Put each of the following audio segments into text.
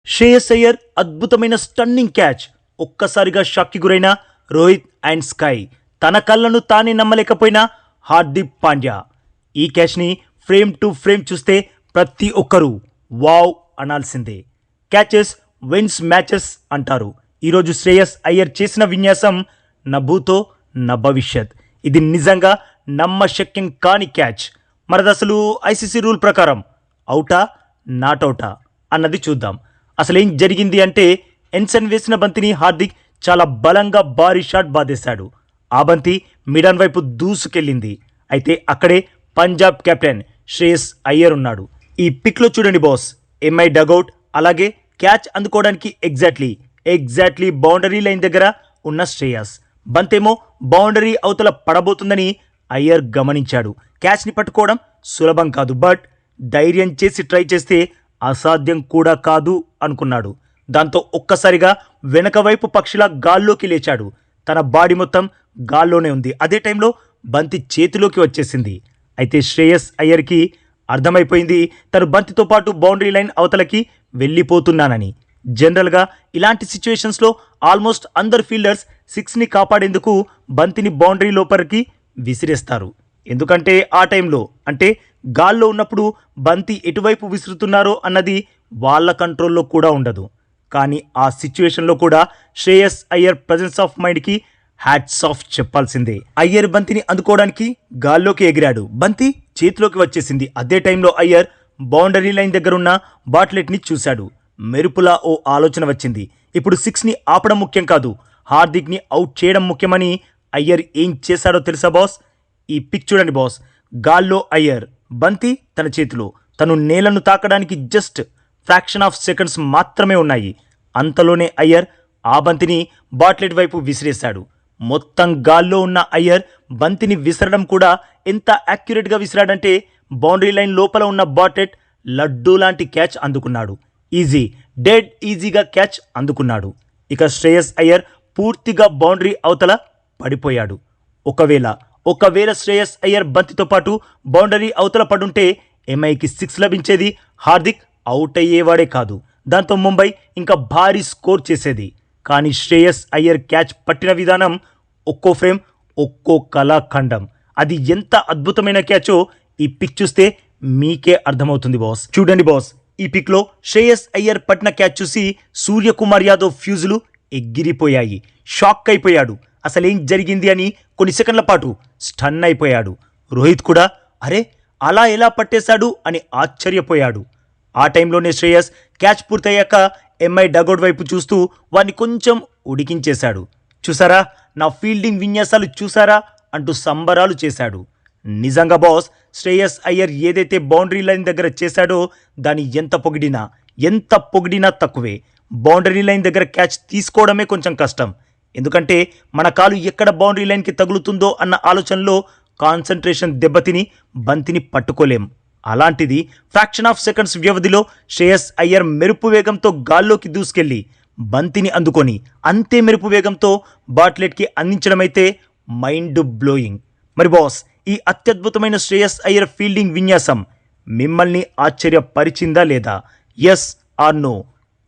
శ్రేయస్ అయ్యర్ అద్భుతమైన stunning catch. ఒక్కసారిగా షాక్కి గురైన రోహిత్ అండ్ స్కై. తన కళ్ళను తానే నమ్మలేకపోయిన హార్దిక్ పాండ్యా. ఈ క్యాచ్ని ఫ్రేమ్ టు ఫ్రేమ్ చూస్తే ప్రతి ఒక్కరూ వావ్ అనాల్సిందే. క్యాచెస్ విన్స్ మ్యాచెస్ అంటారు. ఈరోజు శ్రేయస్ అయ్యర్ చేసిన విన్యాసం నభూతో భవిష్యత్. ఇది నిజంగా నమ్మశక్యం కాని క్యాచ్. మరదసలు ఐసీసీ రూల్ ప్రకారం అవుటా నాట్అవుటా అన్నది చూద్దాం. అసలేం జరిగింది అంటే ఎన్సన్ వేసిన బంతిని హార్దిక్ చాలా బలంగా భారీ షాట్ బాధేశాడు. ఆ బంతి మిడన్ వైపు దూసుకెళ్ళింది. అయితే అక్కడే పంజాబ్ కెప్టెన్ శ్రేయస్ అయ్యర్ ఉన్నాడు. ఈ పిక్లో చూడండి బాస్, ఎంఐ డగౌట్, అలాగే క్యాచ్ అందుకోవడానికి ఎగ్జాక్ట్లీ బౌండరీ లైన్ దగ్గర ఉన్న శ్రేయస్. బంతేమో బౌండరీ అవతల పడబోతుందని అయ్యర్ గమనించాడు. క్యాచ్ని పట్టుకోవడం సులభం కాదు, బట్ ధైర్యం చేసి ట్రై చేస్తే అసాధ్యం కూడా కాదు అనుకున్నాడు. దాంతో ఒక్కసారిగా వెనక వైపు పక్షిలా గాల్లోకి లేచాడు. తన బాడీ మొత్తం గాల్లోనే ఉంది. అదే టైంలో బంతి చేతిలోకి వచ్చేసింది. అయితే శ్రేయస్ అయ్యర్కి అర్థమైపోయింది తను బంతితో పాటు బౌండరీ లైన్ అవతలకి వెళ్ళిపోతున్నానని. జనరల్గా ఇలాంటి సిచ్యువేషన్స్లో ఆల్మోస్ట్ అందరు ఫీల్డర్స్ 6ని కాపాడేందుకు బంతిని బౌండరీ లోపలికి విసిరేస్తారు. ఎందుకంటే ఆ టైంలో అంటే గాల్లో ఉన్నప్పుడు బంతి ఎటువైపు విసురుతున్నారో అన్నది వాళ్ళ కంట్రోల్లో కూడా ఉండదు. కానీ ఆ సిచ్యువేషన్లో కూడా శ్రేయస్ అయ్యర్ ప్రజెన్స్ ఆఫ్ మైండ్కి హ్యాట్స్ ఆఫ్ చెప్పాల్సిందే. అయ్యర్ బంతిని అందుకోవడానికి గాల్లోకి ఎగిరాడు. బంతి చేతిలోకి వచ్చేసింది. అదే టైంలో అయ్యర్ బౌండరీ లైన్ దగ్గర ఉన్న బాట్లెట్ని చూశాడు. మెరుపులా ఓ ఆలోచన వచ్చింది. ఇప్పుడు 6ని ఆపడం ముఖ్యం కాదు, హార్దిక్ని అవుట్ చేయడం ముఖ్యమని అయ్యర్ ఏం చేశాడో తెలుసా బాస్? ఈ పిక్ చూడండి బాస్. గాల్లో అయ్యర్, బంతి తన చేతిలో, తను నేలను తాకడానికి జస్ట్ ఫ్రాక్షన్ ఆఫ్ సెకండ్స్ మాత్రమే ఉన్నాయి. అంతలోనే అయ్యర్ ఆ బంతిని బాట్లెట్ వైపు విసిరేశాడు. మొత్తం గాల్లో ఉన్న అయ్యర్ బంతిని విసరడం కూడా ఎంత యాక్యురేట్గా విసిరాడంటే బౌండరీ లైన్ లోపల ఉన్న బాట్లెట్ లడ్డూ లాంటి క్యాచ్ అందుకున్నాడు. డెడ్ ఈజీగా క్యాచ్ అందుకున్నాడు. ఇక శ్రేయస్ అయ్యర్ పూర్తిగా బౌండరీ అవతల పడిపోయాడు. ఒకవేళ శ్రేయస్ అయ్యర్ బంతితో పాటు బౌండరీ అవతల పడుంటే ఎంఐకి 6 లభించేది. హార్దిక్ అవుట్ అయ్యేవాడే కాదు. దాంతో ముంబై ఇంకా భారీ స్కోర్ చేసేది. కానీ శ్రేయస్ అయ్యర్ క్యాచ్ పట్టిన విధానం, ఒక్కో ఫ్రేమ్ ఒక్కో కళాఖండం. అది ఎంత అద్భుతమైన క్యాచో ఈ పిక్ చూస్తే మీకే అర్థమవుతుంది బాస్. చూడండి బాస్, ఈ పిక్లో శ్రేయస్ అయ్యర్ పట్టిన క్యాచ్ చూసి సూర్యకుమార్ యాదవ్ ఫ్యూజులు ఎగిరిపోయాయి. షాక్ అయిపోయాడు. అసలేం జరిగింది అని కొన్ని సెకండ్ల పాటు స్టన్ అయిపోయాడు. రోహిత్ కూడా అరే అలా ఎలా పట్టేశాడు అని ఆశ్చర్యపోయాడు. ఆ టైంలోనే శ్రేయస్ క్యాచ్ పూర్తయ్యాక ఎంఐ డగౌట్ వైపు చూస్తూ వారిని కొంచెం ఉడికించేశాడు. చూసారా నా ఫీల్డింగ్ విన్యాసాలు చూసారా అంటూ సంబరాలు చేశాడు. నిజంగా బాస్, శ్రేయస్ అయ్యర్ ఏదైతే బౌండరీ లైన్ దగ్గర చేశాడో దాన్ని ఎంత పొగిడినా తక్కువే. బౌండరీ లైన్ దగ్గర క్యాచ్ తీసుకోవడమే కొంచెం కష్టం. ఎందుకంటే మన కాలు ఎక్కడ బౌండరీ లైన్కి తగులుతుందో అన్న ఆలోచనలో కాన్సన్ట్రేషన్ దెబ్బతిని బంతిని పట్టుకోలేం. అలాంటిది ఫ్రాక్షన్ ఆఫ్ సెకండ్స్ వ్యవధిలో శ్రేయస్ అయ్యర్ మెరుపు వేగంతో గాల్లోకి దూసుకెళ్లి బంతిని అందుకొని అంతే మెరుపు వేగంతో బాట్లెట్కి అందించడమైతే మైండ్ బ్లోయింగ్. మరి బాస్, ఈ అత్యద్భుతమైన శ్రేయస్ అయ్యర్ ఫీల్డింగ్ విన్యాసం మిమ్మల్ని ఆశ్చర్యపరిచిందా లేదా? ఎస్ ఆర్ నో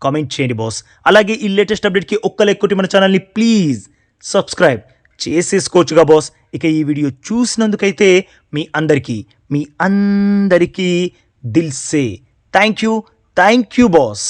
కామెంట్ చేయండి బాస్. అలాగే ఈ లేటెస్ట్ అప్డేట్కి ఒక్క లైక్ కొట్టి మన ఛానల్ని ప్లీజ్ సబ్స్క్రైబ్ చేసేసుకోవచ్చుగా బాస్. ఇక ఈ వీడియో చూసినందుకైతే మీ అందరికీ దిల్ సే థ్యాంక్ యూ బాస్.